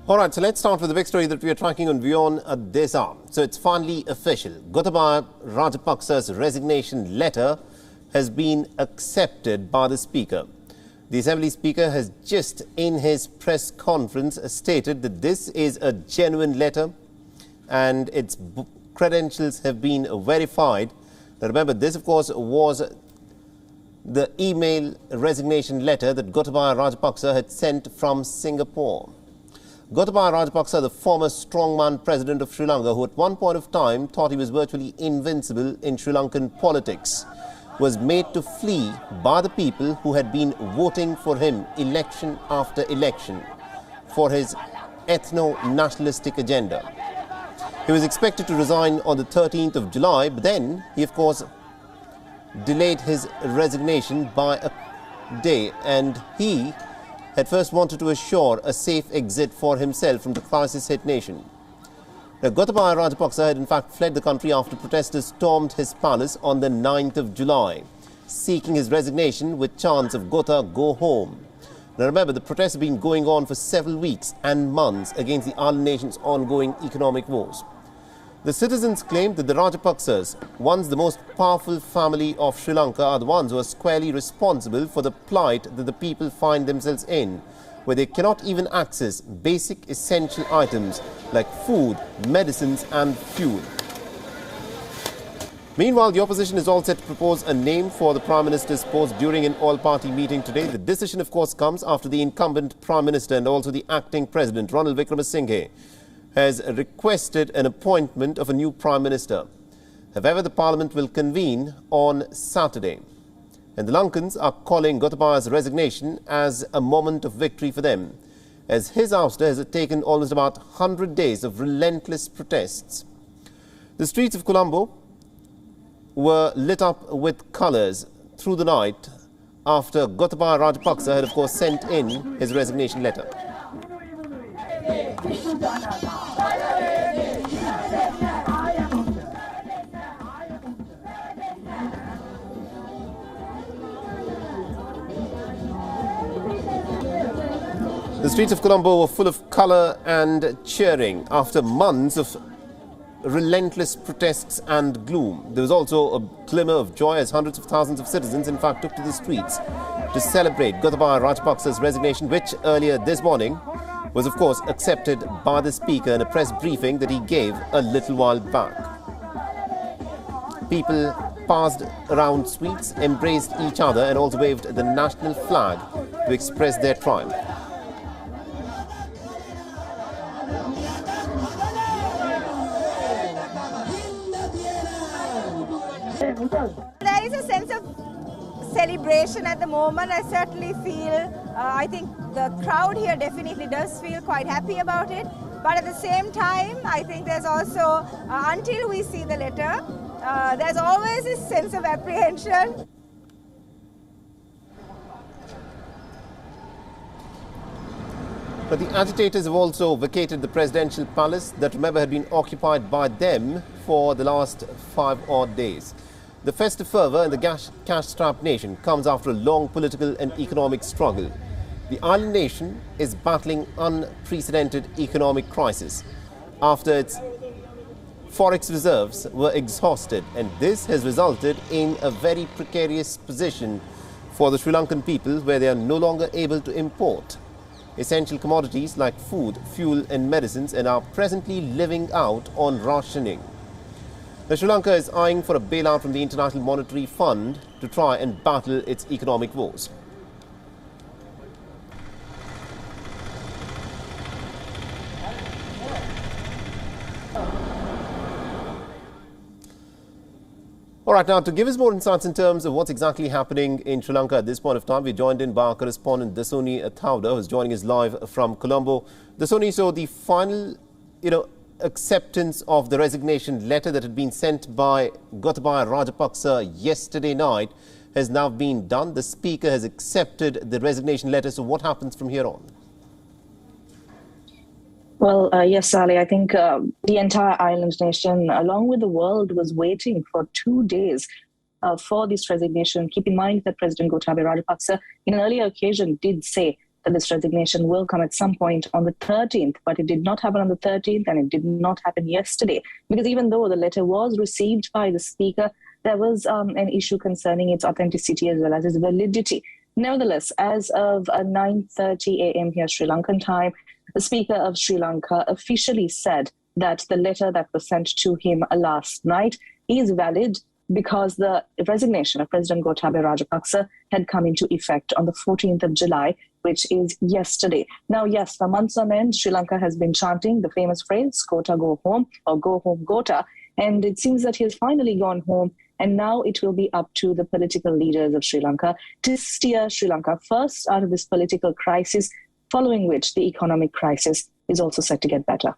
All right, so let's start with the big story that we are tracking on WION this hour. So it's finally official. Gotabaya Rajapaksa's resignation letter has been accepted by the Speaker. The Assembly Speaker has just in his press conference stated that this is a genuine letter and its credentials have been verified. Now remember, this of course was the email resignation letter that Gotabaya Rajapaksa had sent from Singapore. Gotabaya Rajapaksa, the former strongman president of Sri Lanka, who at one point of time thought he was virtually invincible in Sri Lankan politics, was made to flee by the people who had been voting for him election after election for his ethno-nationalistic agenda. He was expected to resign on the 13th of July, but then he, of course, delayed his resignation by a day, and he had first wanted to assure a safe exit for himself from the crisis-hit nation. Now, Gotabaya Rajapaksa had in fact fled the country after protesters stormed his palace on the 9th of July, seeking his resignation with chants of "Gota, go home." Now remember, the protests have been going on for several weeks and months against the island nation's ongoing economic woes. The citizens claimed that the Rajapaksas, once the most powerful family of Sri Lanka, are the ones who are squarely responsible for the plight that the people find themselves in, where they cannot even access basic essential items like food, medicines and fuel. Meanwhile, the opposition is all set to propose a name for the Prime Minister's post during an all-party meeting today. The decision, of course, comes after the incumbent Prime Minister and also the acting President, Ranil Wickremesinghe, has requested an appointment of a new Prime Minister. However, the Parliament will convene on Saturday. And the Lankans are calling Gotabaya's resignation as a moment of victory for them, as his ouster has taken almost about 100 days of relentless protests. The streets of Colombo were lit up with colours through the night after Gotabaya Rajapaksa had, of course, sent in his resignation letter. The streets of Colombo were full of colour and cheering after months of relentless protests and gloom. There was also a glimmer of joy as hundreds of thousands of citizens in fact took to the streets to celebrate Gotabaya Rajapaksa's resignation, which earlier this morning was of course accepted by the Speaker in a press briefing that he gave a little while back. People passed around sweets, embraced each other and also waved the national flag to express their triumph. There is a sense of celebration at the moment. I certainly feel, I think the crowd here definitely does feel quite happy about it. But at the same time, I think there's also, until we see the letter, there's always this sense of apprehension. But the agitators have also vacated the presidential palace that, remember, had been occupied by them for the last 5 odd days. The festive fervour in the cash-strapped nation comes after a long political and economic struggle. The island nation is battling unprecedented economic crisis after its forex reserves were exhausted, and this has resulted in a very precarious position for the Sri Lankan people, where they are no longer able to import essential commodities like food, fuel and medicines, and are presently living out on rationing. Now, Sri Lanka is eyeing for a bailout from the International Monetary Fund to try and battle its economic woes. All right, now to give us more insights in terms of what's exactly happening in Sri Lanka at this point of time, we're joined in by our correspondent Dasoni Thauda, who's joining us live from Colombo. Dasoni, so the final, acceptance of the resignation letter that had been sent by Gotabaya Rajapaksa yesterday night has now been done. The Speaker has accepted the resignation letter. So what happens from here on? Well, yes, Sally, I think the entire island nation, along with the world, was waiting for 2 days for this resignation. Keep in mind that President Gotabaya Rajapaksa, in an earlier occasion, did say that this resignation will come at some point on the 13th, but it did not happen on the 13th, and it did not happen yesterday, because even though the letter was received by the Speaker, there was an issue concerning its authenticity as well as its validity. Nevertheless, as of 9:30 a.m. here Sri Lankan time, the Speaker of Sri Lanka officially said that the letter that was sent to him last night is valid because the resignation of President Gotabaya Rajapaksa had come into effect on the 14th of July, which is yesterday. Now, yes, for months on end, Sri Lanka has been chanting the famous phrase, Gota go home, or go home Gota, and it seems that he has finally gone home, and now it will be up to the political leaders of Sri Lanka to steer Sri Lanka first out of this political crisis, following which the economic crisis is also set to get better.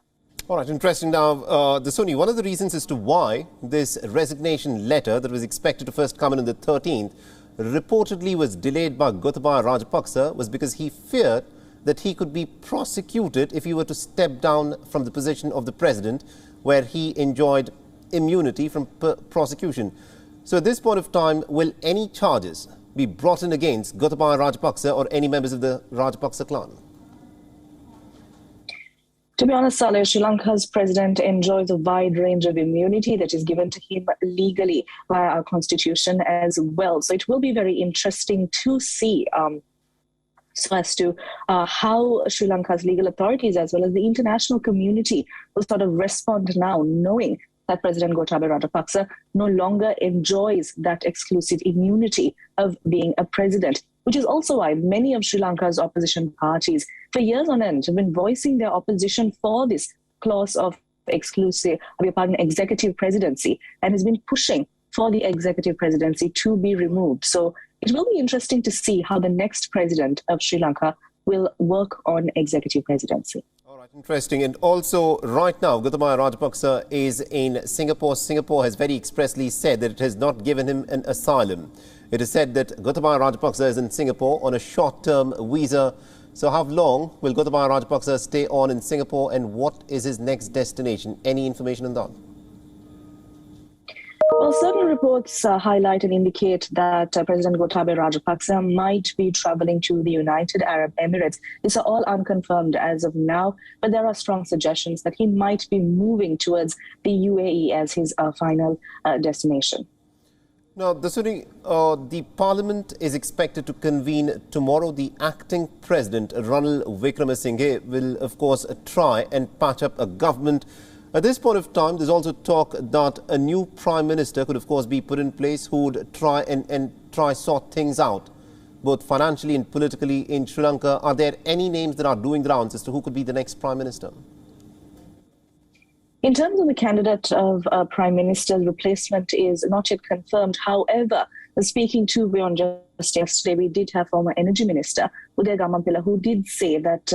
All right, interesting. Now, Dasuni, one of the reasons as to why this resignation letter that was expected to first come in on the 13th reportedly was delayed by Gotabaya Rajapaksa was because he feared that he could be prosecuted if he were to step down from the position of the president, where he enjoyed immunity from prosecution. So at this point of time, will any charges be brought in against Gotabaya Rajapaksa or any members of the Rajapaksa clan? To be honest, Saleh, Sri Lanka's president enjoys a wide range of immunity that is given to him legally via our constitution as well. So it will be very interesting to see as to how Sri Lanka's legal authorities as well as the international community will sort of respond now, knowing that President Gotabaya Rajapaksa no longer enjoys that exclusive immunity of being a president, which is also why many of Sri Lanka's opposition parties for years on end have been voicing their opposition for this clause of executive presidency, and has been pushing for the executive presidency to be removed. So it will be interesting to see how the next president of Sri Lanka will work on executive presidency. All right, interesting. And also, right now, Gotabaya Rajapaksa is in Singapore. Singapore has very expressly said that it has not given him an asylum. It is said that Gotabaya Rajapaksa is in Singapore on a short-term visa. So how long will Gotabaya Rajapaksa stay on in Singapore, and what is his next destination? Any information on that? Well, certain reports highlight and indicate that President Gotabaya Rajapaksa might be traveling to the United Arab Emirates. These are all unconfirmed as of now, but there are strong suggestions that he might be moving towards the UAE as his final destination. Now, Dasuni, the Parliament is expected to convene tomorrow. The acting President, Ranil Wickremesinghe, will, of course, try and patch up a government. At this point of time, there's also talk that a new Prime Minister could, of course, be put in place who would try and sort things out, both financially and politically in Sri Lanka. Are there any names that are doing the rounds as to who could be the next Prime Minister? In terms of the candidate of Prime Minister's replacement is not yet confirmed. However, speaking to WION just yesterday, we did have former Energy Minister Uday Gamampilla, who did say that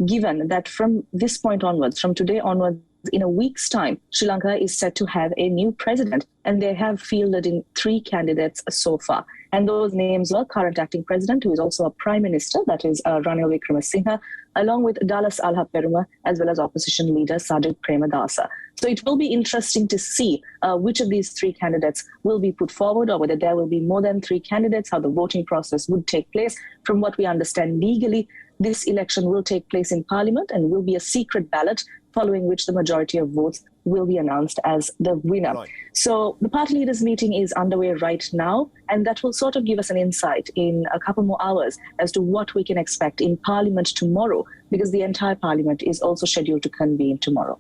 given that from this point onwards, from today onwards, in a week's time, Sri Lanka is set to have a new president, and they have fielded in 3 candidates so far. And those names were current acting president, who is also a prime minister, that is Ranil Wickremesinghe, along with Dallas Alhaperuma, as well as opposition leader Sajid Premadasa. So it will be interesting to see which of these 3 candidates will be put forward, or whether there will be more than 3 candidates, how the voting process would take place. From what we understand legally, this election will take place in Parliament and will be a secret ballot, following which the majority of votes will be announced as the winner. Right. So the party leaders meeting is underway right now, and that will sort of give us an insight in a couple more hours as to what we can expect in Parliament tomorrow, because the entire Parliament is also scheduled to convene tomorrow.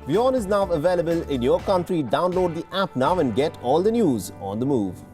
WION is now available in your country. Download the app now and get all the news on the move.